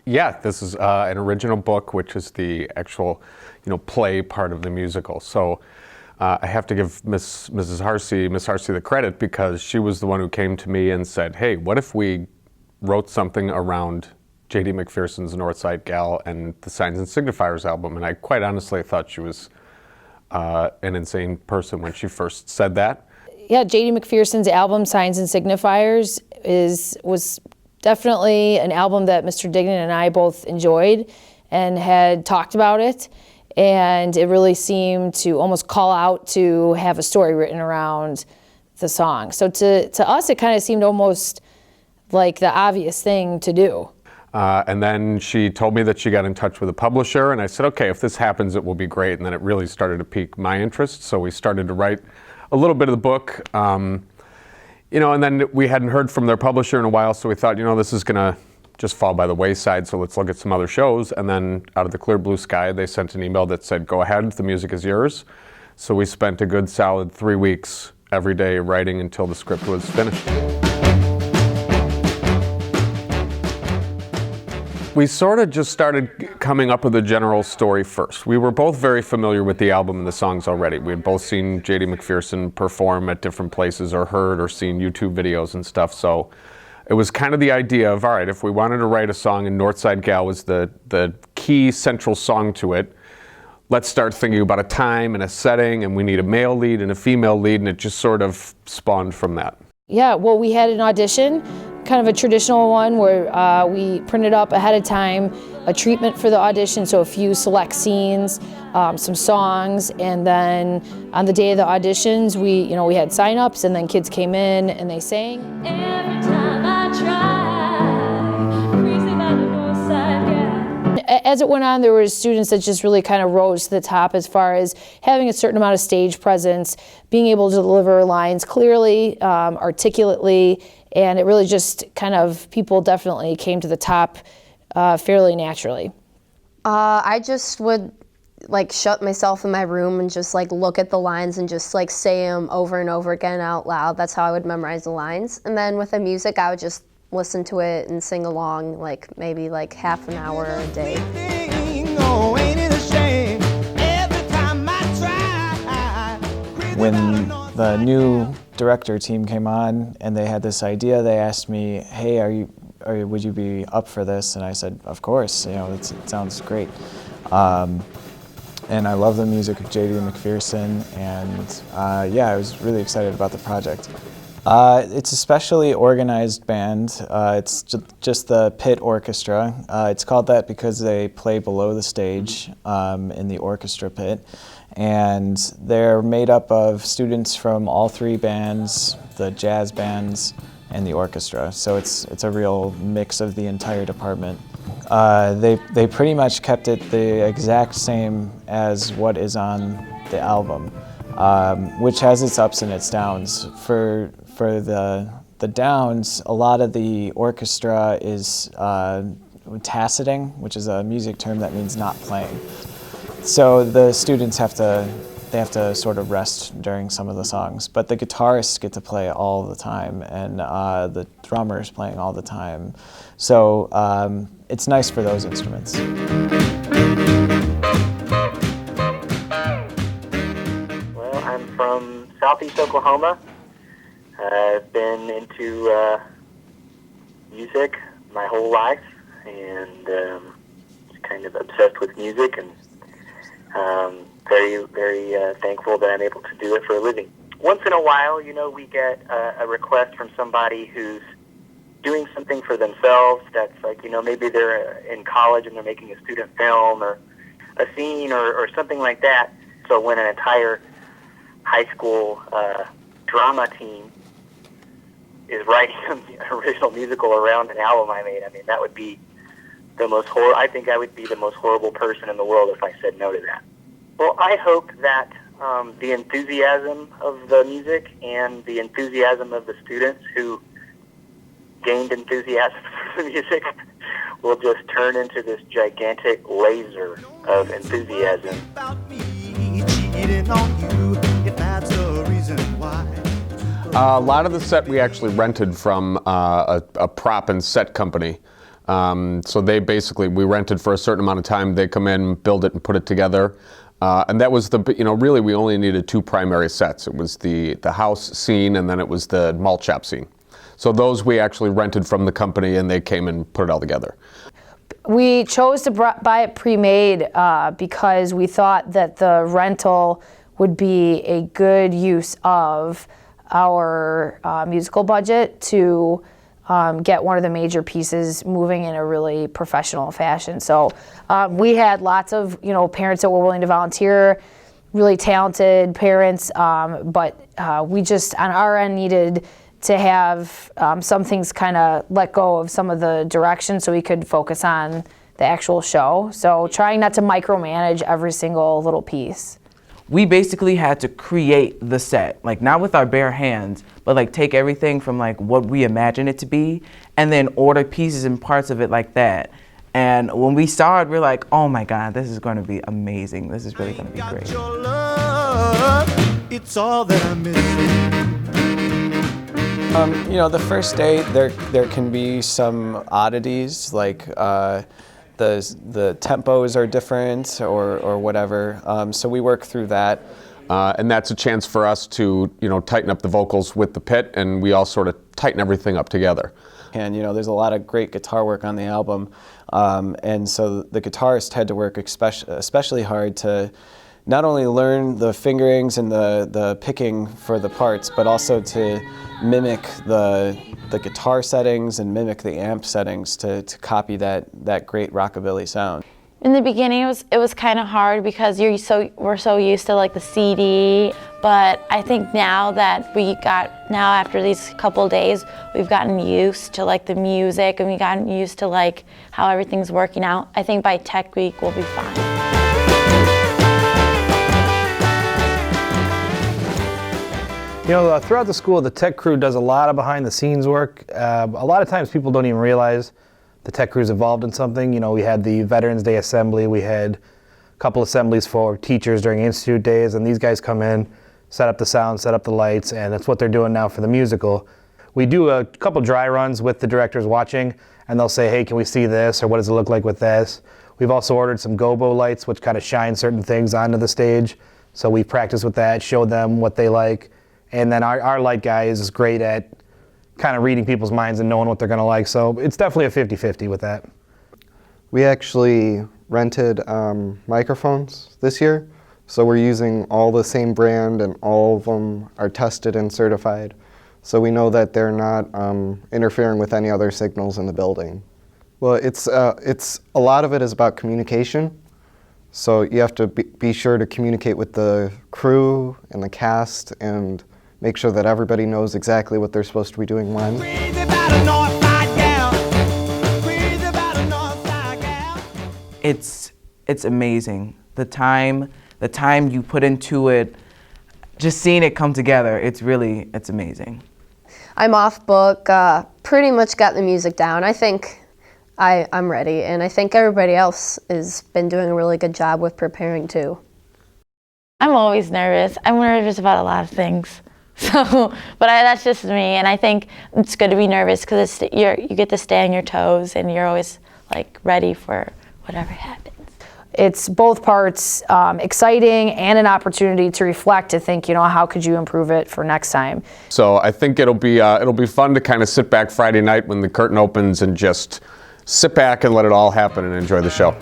Yeah, this is an original book, which is the actual, play part of the musical. So I have to give Miss Harsy the credit, because she was the one who came to me and said, "Hey, what if we wrote something around J.D. McPherson's Northside Gal and the Signs and Signifiers album?" And I quite honestly thought she was an insane person when she first said that. Yeah, J.D. McPherson's album Signs and Signifiers was definitely an album that Mr. Dignan and I both enjoyed and had talked about it, and it really seemed to almost call out to have a story written around the song. So to us, it kind of seemed almost like the obvious thing to do. And then she told me that she got in touch with a publisher, and I said, okay, if this happens, it will be great. And then it really started to pique my interest, so we started to write a little bit of the book. And then we hadn't heard from their publisher in a while, so we thought, this is gonna just fall by the wayside, so let's look at some other shows. And then out of the clear blue sky, they sent an email that said, go ahead, the music is yours. So we spent a good solid 3 weeks every day writing until the script was finished. We sort of just started coming up with a general story first. We were both very familiar with the album and the songs already. We had both seen J.D. McPherson perform at different places, or heard or seen YouTube videos and stuff. So it was kind of the idea of, all right, if we wanted to write a song and Northside Gal was the key central song to it, let's start thinking about a time and a setting, and we need a male lead and a female lead, and it just sort of spawned from that. Yeah, well, we had an audition, kind of a traditional one where we printed up ahead of time a treatment for the audition, so a few select scenes, some songs, and then on the day of the auditions, we had sign-ups, and then kids came in and they sang. Every time I try, crazy about the Northside Gal. As it went on, there were students that just really kind of rose to the top as far as having a certain amount of stage presence, being able to deliver lines clearly, articulately, and it really just kind of, people definitely came to the top fairly naturally. I just would shut myself in my room and just look at the lines and just say them over and over again out loud. That's how I would memorize the lines. And then with the music, I would just listen to it and sing along maybe half an hour a day. When the new director team came on and they had this idea, they asked me, hey, would you be up for this? And I said, of course, it sounds great. And I love the music of J.D. McPherson, and I was really excited about the project. It's a specially organized band. It's just the pit orchestra. It's called that because they play below the stage in the orchestra pit. And they're made up of students from all three bands, the jazz bands and the orchestra. So it's a real mix of the entire department. They pretty much kept it the exact same as what is on the album, which has its ups and its downs. For the downs, a lot of the orchestra is taciting, which is a music term that means not playing. So the students have to sort of rest during some of the songs, but the guitarists get to play all the time, and the drummers playing all the time. So it's nice for those instruments. Well, I'm from Southeast Oklahoma. I've been into music my whole life, and kind of obsessed with music, and very, very thankful that I'm able to do it for a living. Once in a while, we get a request from somebody who's doing something for themselves that's maybe they're in college and they're making a student film or a scene or something like that. So when an entire high school drama team is writing an original musical around an album I made, that would be the most I think I would be the most horrible person in the world if I said no to that. Well, I hope that the enthusiasm of the music and the enthusiasm of the students who gained enthusiasm for the music will just turn into this gigantic laser of enthusiasm. A lot of the set we actually rented from a prop and set company. So they basically, we rented for a certain amount of time. They come in, build it, and put it together. And that was really we only needed 2 primary sets. It was the house scene, and then it was the malt shop scene. So those we actually rented from the company, and they came and put it all together. We chose to buy it pre-made because we thought that the rental would be a good use of our musical budget to get one of the major pieces moving in a really professional fashion. So we had lots of parents that were willing to volunteer, really talented parents, but we just on our end needed to have some things kind of let go of some of the direction so we could focus on the actual show. So trying not to micromanage every single little piece. We basically had to create the set, like not with our bare hands, but like take everything from like what we imagine it to be and then order pieces and parts of it like that. And when we saw it, we're like, oh my God, this is going to be amazing. This is really going to be great. Your love, it's all that I'm missing. The first day there can be some oddities, like the tempos are different or whatever. So we work through that. And that's a chance for us to tighten up the vocals with the pit, and we all sort of tighten everything up together. And there's a lot of great guitar work on the album, and so the guitarist had to work especially hard to not only learn the fingerings and the picking for the parts, but also to mimic the guitar settings and mimic the amp settings to copy that great rockabilly sound. In the beginning, it was kind of hard because we're so used to like the CD. But I think now that after these couple days, we've gotten used to like the music and we've gotten used to like how everything's working out. I think by Tech Week we'll be fine. Throughout the school, the tech crew does a lot of behind-the-scenes work. A lot of times people don't even realize the tech crew's involved in something. We had the Veterans Day Assembly, we had a couple assemblies for teachers during Institute Days, and these guys come in, set up the sound, set up the lights, and that's what they're doing now for the musical. We do a couple dry runs with the directors watching, and they'll say, hey, can we see this, or what does it look like with this? We've also ordered some gobo lights, which kind of shine certain things onto the stage. So we practice with that, showed them what they like. And then our light guy is great at kind of reading people's minds and knowing what they're going to like. So it's definitely a 50-50 with that. We actually rented microphones this year. So we're using all the same brand and all of them are tested and certified. So we know that they're not interfering with any other signals in the building. Well, it's a lot of it is about communication. So you have to be sure to communicate with the crew and the cast and make sure that everybody knows exactly what they're supposed to be doing when. It's amazing. The time you put into it, just seeing it come together, it's amazing. I'm off book, pretty much got the music down. I think I'm ready, and I think everybody else has been doing a really good job with preparing too. I'm always nervous. I'm nervous about a lot of things. But that's just me, and I think it's good to be nervous because you get to stay on your toes, and you're always like ready for whatever happens. It's both parts exciting and an opportunity to reflect, to think, how could you improve it for next time? So I think it'll be fun to kind of sit back Friday night when the curtain opens and just sit back and let it all happen and enjoy the show.